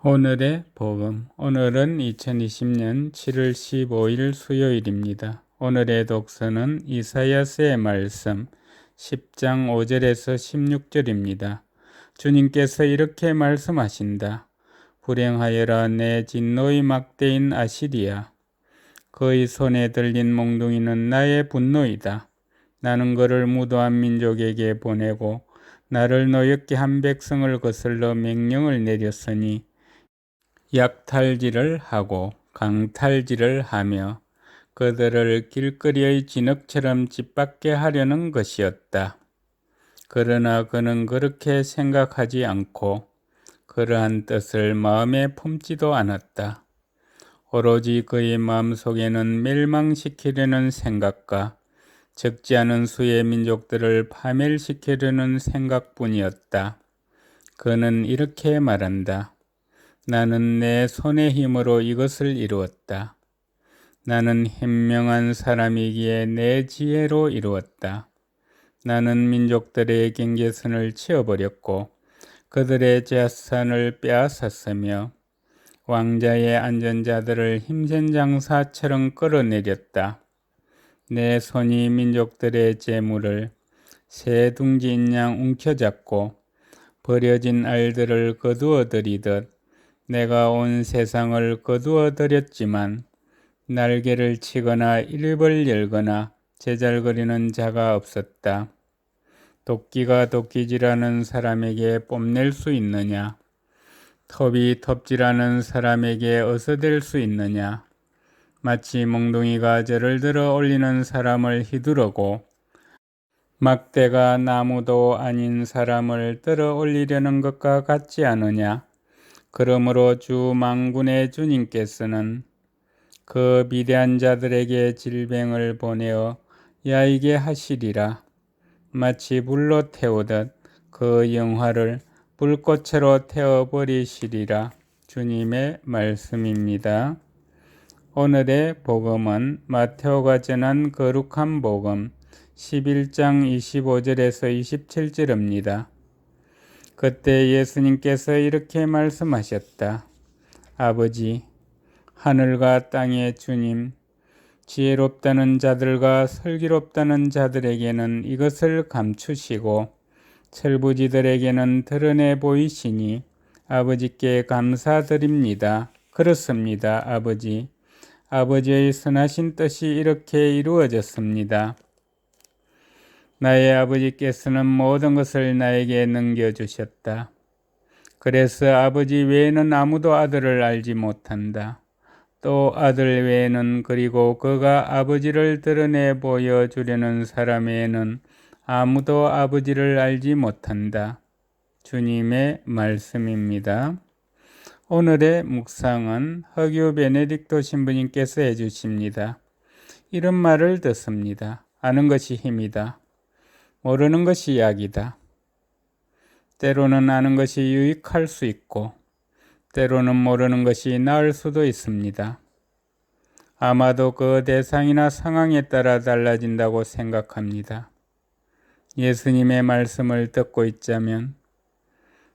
오늘의 복음. 오늘은 2020년 7월 15일 수요일입니다. 오늘의 독서는 이사야서의 말씀 10장 5절에서 16절입니다. 주님께서 이렇게 말씀하신다. 불행하여라 내 진노의 막대인 아시리야. 그의 손에 들린 몽둥이는 나의 분노이다. 나는 그를 무도한 민족에게 보내고 나를 노엽게 한 백성을 거슬러 명령을 내렸으니 약탈질을 하고 강탈질을 하며 그들을 길거리의 진흙처럼 짓밟게 하려는 것이었다. 그러나 그는 그렇게 생각하지 않고 그러한 뜻을 마음에 품지도 않았다. 오로지 그의 마음속에는 멸망시키려는 생각과 적지 않은 수의 민족들을 파멸시키려는 생각뿐이었다. 그는 이렇게 말한다. 나는 내 손의 힘으로 이것을 이루었다. 나는 현명한 사람이기에 내 지혜로 이루었다. 나는 민족들의 경계선을 치워버렸고 그들의 재산을 빼앗았으며 왕자의 안전자들을 힘센 장사처럼 끌어내렸다. 내 손이 민족들의 재물을 새 둥지인 양 움켜잡고 버려진 알들을 거두어들이듯 내가 온 세상을 거두어들였지만 날개를 치거나 입을 열거나 제잘거리는 자가 없었다. 도끼가 도끼질하는 사람에게 뽐낼 수 있느냐? 톱이 톱질하는 사람에게 어서댈 수 있느냐? 마치 몽둥이가 저를 들어 올리는 사람을 휘두르고 막대가 나무도 아닌 사람을 들어 올리려는 것과 같지 않으냐? 그러므로 주 만군의 주님께서는 그 비대한 자들에게 질병을 보내어 야이게 하시리라. 마치 불로 태우듯 그 영화를 불꽃으로 태워버리시리라. 주님의 말씀입니다. 오늘의 복음은 마테오가 전한 거룩한 복음 11장 25절에서 27절입니다. 그때 예수님께서 이렇게 말씀하셨다. 아버지, 하늘과 땅의 주님, 지혜롭다는 자들과 슬기롭다는 자들에게는 이것을 감추시고 철부지들에게는 드러내 보이시니 아버지께 감사드립니다. 그렇습니다, 아버지. 아버지의 선하신 뜻이 이렇게 이루어졌습니다. 나의 아버지께서는 모든 것을 나에게 넘겨주셨다. 그래서 아버지 외에는 아무도 아들을 알지 못한다. 또 아들 외에는 그리고 그가 아버지를 드러내 보여주려는 사람 외에는 아무도 아버지를 알지 못한다. 주님의 말씀입니다. 오늘의 묵상은 허교 베네딕토 신부님께서 해주십니다. 이런 말을 듣습니다. 아는 것이 힘이다. 모르는 것이 약이다. 때로는 아는 것이 유익할 수 있고 때로는 모르는 것이 나을 수도 있습니다. 아마도 그 대상이나 상황에 따라 달라진다고 생각합니다. 예수님의 말씀을 듣고 있자면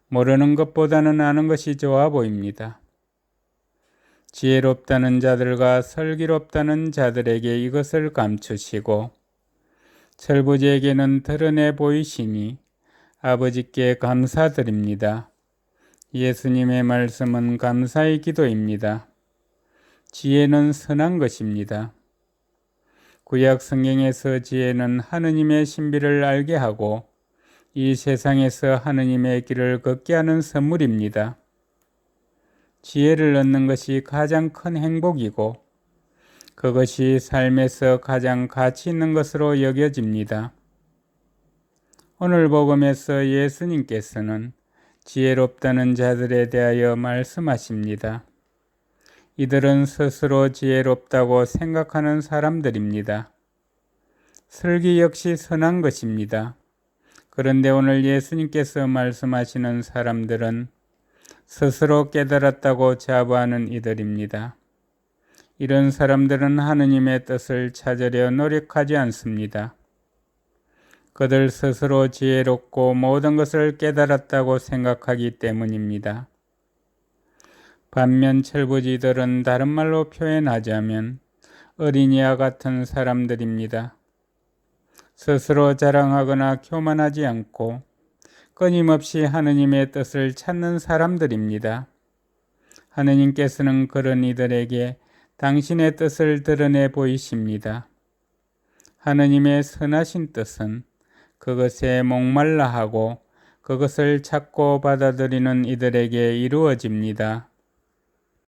모르는 것보다는 아는 것이 좋아 보입니다. 지혜롭다는 자들과 슬기롭다는 자들에게 이것을 감추시고 철부지에게는 드러내 보이시니 아버지께 감사드립니다. 예수님의 말씀은 감사의 기도입니다. 지혜는 선한 것입니다. 구약 성경에서 지혜는 하느님의 신비를 알게 하고 이 세상에서 하느님의 길을 걷게 하는 선물입니다. 지혜를 얻는 것이 가장 큰 행복이고 그것이 삶에서 가장 가치 있는 것으로 여겨집니다. 오늘 복음에서 예수님께서는 지혜롭다는 자들에 대하여 말씀하십니다. 이들은 스스로 지혜롭다고 생각하는 사람들입니다. 슬기 역시 선한 것입니다. 그런데 오늘 예수님께서 말씀하시는 사람들은 스스로 깨달았다고 자부하는 이들입니다. 이런 사람들은 하느님의 뜻을 찾으려 노력하지 않습니다. 그들 스스로 지혜롭고 모든 것을 깨달았다고 생각하기 때문입니다. 반면 철부지들은 다른 말로 표현하자면 어린이와 같은 사람들입니다. 스스로 자랑하거나 교만하지 않고 끊임없이 하느님의 뜻을 찾는 사람들입니다. 하느님께서는 그런 이들에게 당신의 뜻을 드러내 보이십니다. 하느님의 선하신 뜻은 그것에 목말라 하고 그것을 찾고 받아들이는 이들에게 이루어집니다.